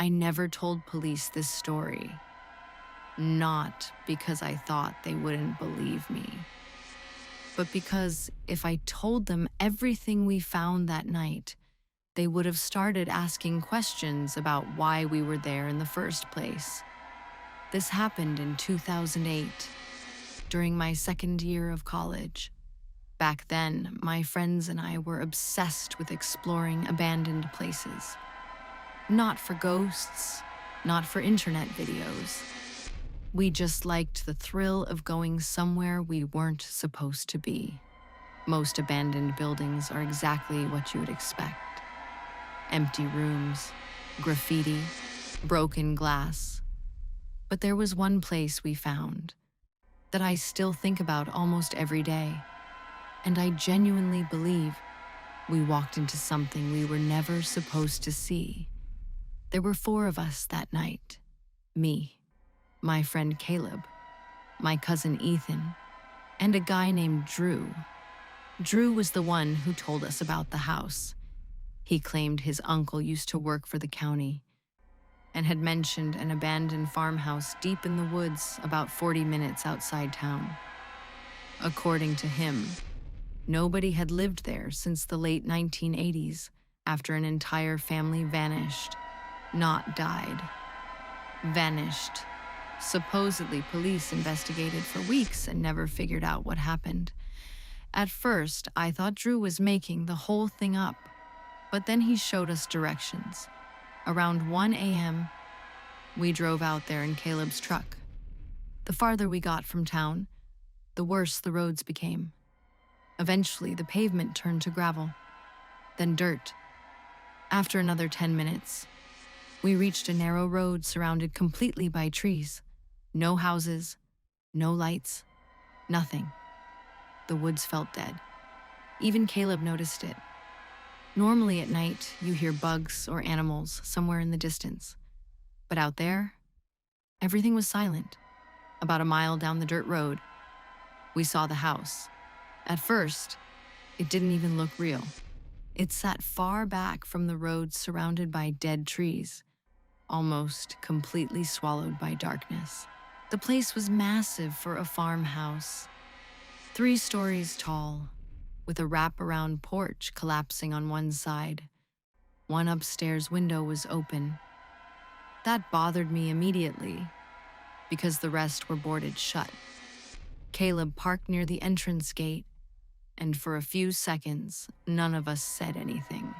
I never told police this story. Not because I thought they wouldn't believe me, but because if I told them everything we found that night, they would have started asking questions about why we were there in the first place. This happened in 2008, during my second year of college. Back then, my friends and I were obsessed with exploring abandoned places. Not for ghosts, not for internet videos. We just liked the thrill of going somewhere we weren't supposed to be. Most abandoned buildings are exactly what you would expect. Empty rooms, graffiti, broken glass. But there was one place we found that I still think about almost every day. And I genuinely believe we walked into something we were never supposed to see. There were 4 of us that night. Me, my friend Caleb, my cousin Ethan, and a guy named Drew. Drew was the one who told us about the house. He claimed his uncle used to work for the county and had mentioned an abandoned farmhouse deep in the woods about 40 minutes outside town. According to him, nobody had lived there since the late 1980s after an entire family vanished. Not died. Vanished. Supposedly, police investigated for weeks and never figured out what happened. At first, I thought Drew was making the whole thing up, but then he showed us directions. Around 1 a.m., we drove out there in Caleb's truck. The farther we got from town, the worse the roads became. Eventually, the pavement turned to gravel, then dirt. After another 10 minutes, we reached a narrow road surrounded completely by trees. No houses, no lights, nothing. The woods felt dead. Even Caleb noticed it. Normally at night, you hear bugs or animals somewhere in the distance. But out there, everything was silent. About a mile down the dirt road, we saw the house. At first, it didn't even look real. It sat far back from the road surrounded by dead trees, almost completely swallowed by darkness. The place was massive for a farmhouse, 3 stories tall, with a wraparound porch collapsing on one side. One upstairs window was open. That bothered me immediately, because the rest were boarded shut. Caleb parked near the entrance gate, and for a few seconds, none of us said anything.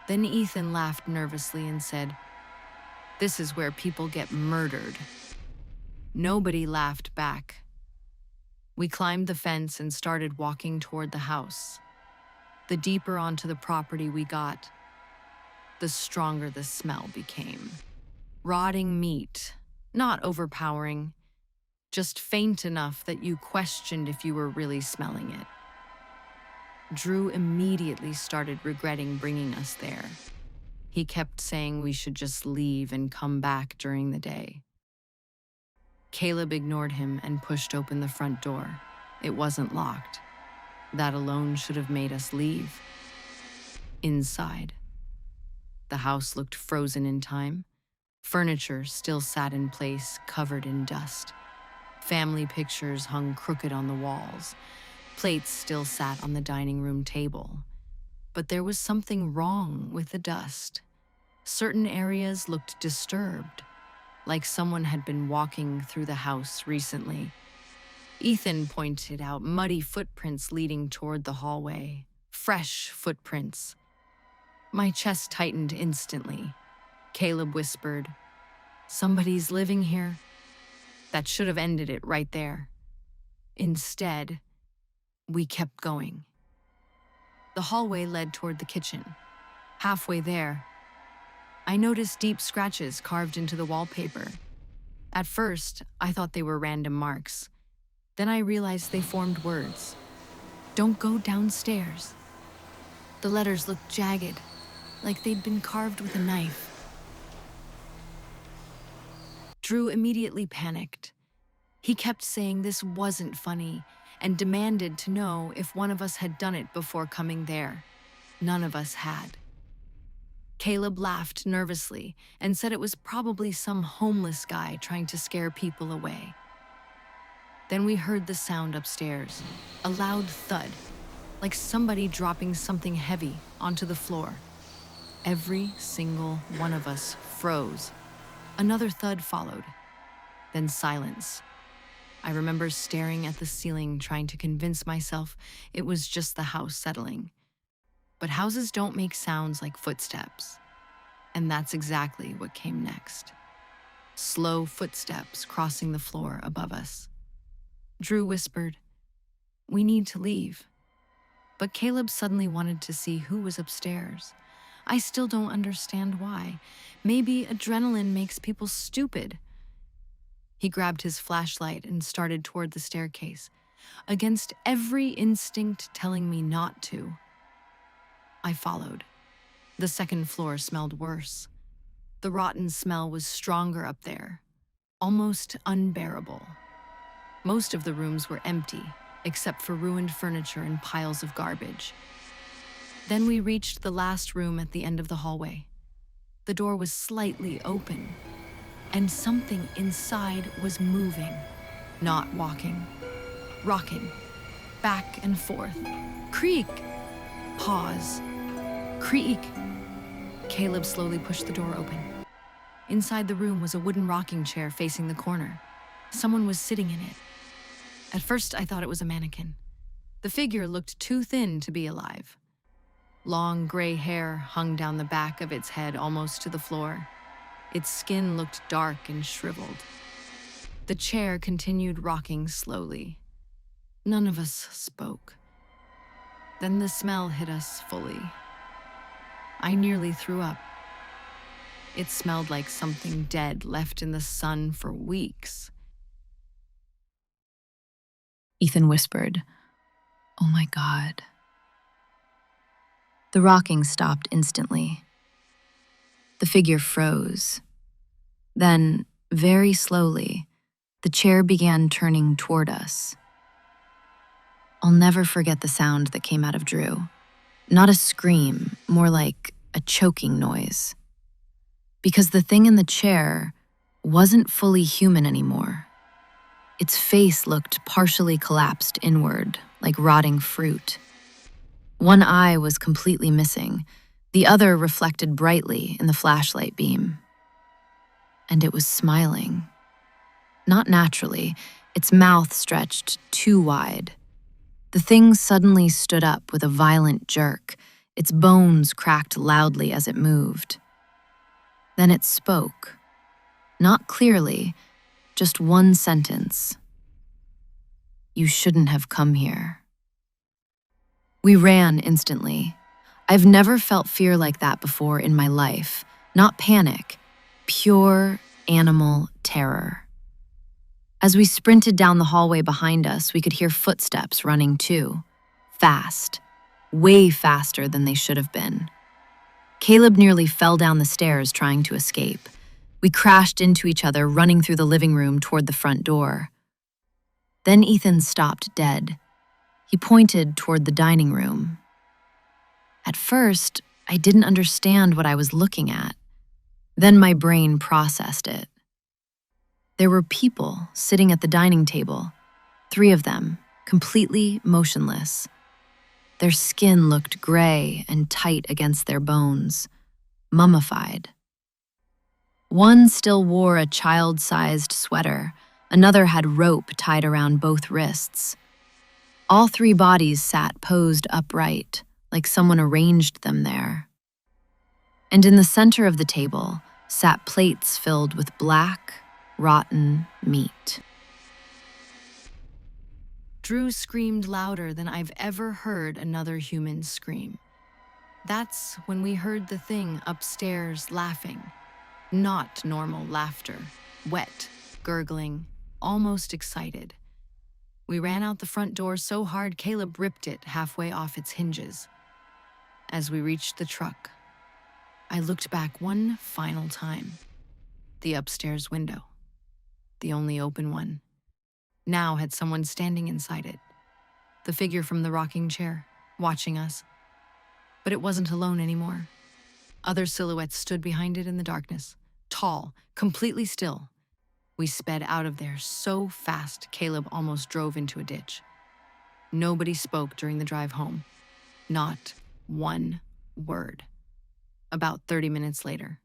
Then Ethan laughed nervously and said, "This is where people get murdered." Nobody laughed back. We climbed the fence and started walking toward the house. The deeper onto the property we got, the stronger the smell became. Rotting meat, not overpowering, just faint enough that you questioned if you were really smelling it. Drew immediately started regretting bringing us there. He kept saying we should just leave and come back during the day. Caleb ignored him and pushed open the front door. It wasn't locked. That alone should have made us leave. Inside, the house looked frozen in time. Furniture still sat in place, covered in dust. Family pictures hung crooked on the walls. Plates still sat on the dining room table. But there was something wrong with the dust. Certain areas looked disturbed, like someone had been walking through the house recently. Ethan pointed out muddy footprints leading toward the hallway. Fresh footprints. My chest tightened instantly. Caleb whispered, "Somebody's living here." That should have ended it right there. Instead, we kept going. The hallway led toward the kitchen. Halfway there, I noticed deep scratches carved into the wallpaper. At first, I thought they were random marks. Then I realized they formed words. "Don't go downstairs." The letters looked jagged, like they'd been carved with a knife. Drew immediately panicked. He kept saying this wasn't funny and demanded to know if one of us had done it before coming there. None of us had. Caleb laughed nervously and said it was probably some homeless guy trying to scare people away. Then we heard the sound upstairs, a loud thud, like somebody dropping something heavy onto the floor. Every single one of us froze. Another thud followed, then silence. I remember staring at the ceiling, trying to convince myself it was just the house settling. But houses don't make sounds like footsteps. And that's exactly what came next. Slow footsteps crossing the floor above us. Drew whispered, "We need to leave." But Caleb suddenly wanted to see who was upstairs. I still don't understand why. Maybe adrenaline makes people stupid. He grabbed his flashlight and started toward the staircase, against every instinct telling me not to. I followed. The second floor smelled worse. The rotten smell was stronger up there, almost unbearable. Most of the rooms were empty, except for ruined furniture and piles of garbage. Then we reached the last room at the end of the hallway. The door was slightly open, and something inside was moving, not walking, rocking, back and forth. Creak! Pause. Creak! Caleb slowly pushed the door open. Inside the room was a wooden rocking chair facing the corner. Someone was sitting in it. At first, I thought it was a mannequin. The figure looked too thin to be alive. Long gray hair hung down the back of its head almost to the floor. Its skin looked dark and shriveled. The chair continued rocking slowly. None of us spoke. Then the smell hit us fully. I nearly threw up. It smelled like something dead left in the sun for weeks. Ethan whispered, "Oh my God." The rocking stopped instantly. The figure froze. Then, very slowly, the chair began turning toward us. I'll never forget the sound that came out of Drew. Not a scream, more like a choking noise. Because the thing in the chair wasn't fully human anymore. Its face looked partially collapsed inward, like rotting fruit. One eye was completely missing, the other reflected brightly in the flashlight beam. And it was smiling. Not naturally, its mouth stretched too wide. The thing suddenly stood up with a violent jerk, its bones cracked loudly as it moved. Then it spoke. Not clearly, just one sentence. "You shouldn't have come here." We ran instantly. I've never felt fear like that before in my life. Not panic, pure animal terror. As we sprinted down the hallway behind us, we could hear footsteps running too. Fast. Way faster than they should have been. Caleb nearly fell down the stairs trying to escape. We crashed into each other, running through the living room toward the front door. Then Ethan stopped dead. He pointed toward the dining room. At first, I didn't understand what I was looking at. Then my brain processed it. There were people sitting at the dining table, 3 of them, completely motionless. Their skin looked gray and tight against their bones, mummified. One still wore a child-sized sweater, another had rope tied around both wrists. All 3 bodies sat posed upright, like someone arranged them there. And in the center of the table sat plates filled with black, rotten meat. Drew screamed louder than I've ever heard another human scream. That's when we heard the thing upstairs laughing. Not normal laughter. Wet, gurgling, almost excited. We ran out the front door so hard Caleb ripped it halfway off its hinges. As we reached the truck, I looked back one final time. The upstairs window, the only open one, now had someone standing inside it. The figure from the rocking chair, watching us. But it wasn't alone anymore. Other silhouettes stood behind it in the darkness, tall, completely still. We sped out of there so fast, Caleb almost drove into a ditch. Nobody spoke during the drive home. Not one word. About 30 minutes later,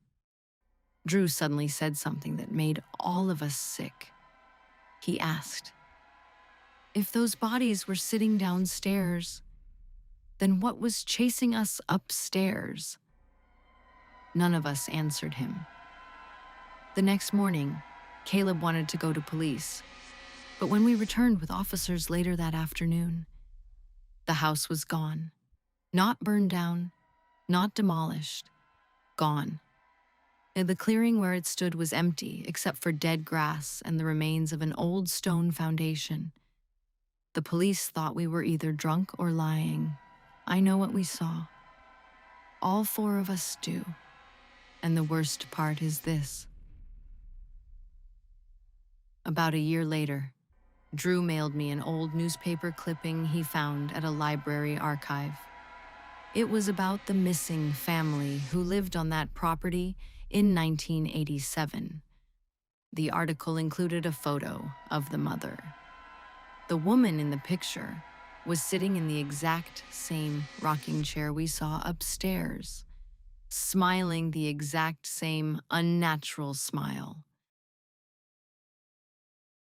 Drew suddenly said something that made all of us sick. He asked, "If those bodies were sitting downstairs, then what was chasing us upstairs?" None of us answered him. The next morning, Caleb wanted to go to police, but when we returned with officers later that afternoon, the house was gone. Not burned down, not demolished, gone. And the clearing where it stood was empty, except for dead grass and the remains of an old stone foundation. The police thought we were either drunk or lying. I know what we saw. All four of us do. And the worst part is this. About a year later, Drew mailed me an old newspaper clipping he found at a library archive. It was about the missing family who lived on that property in 1987. The article included a photo of the mother. The woman in the picture was sitting in the exact same rocking chair we saw upstairs, smiling the exact same unnatural smile.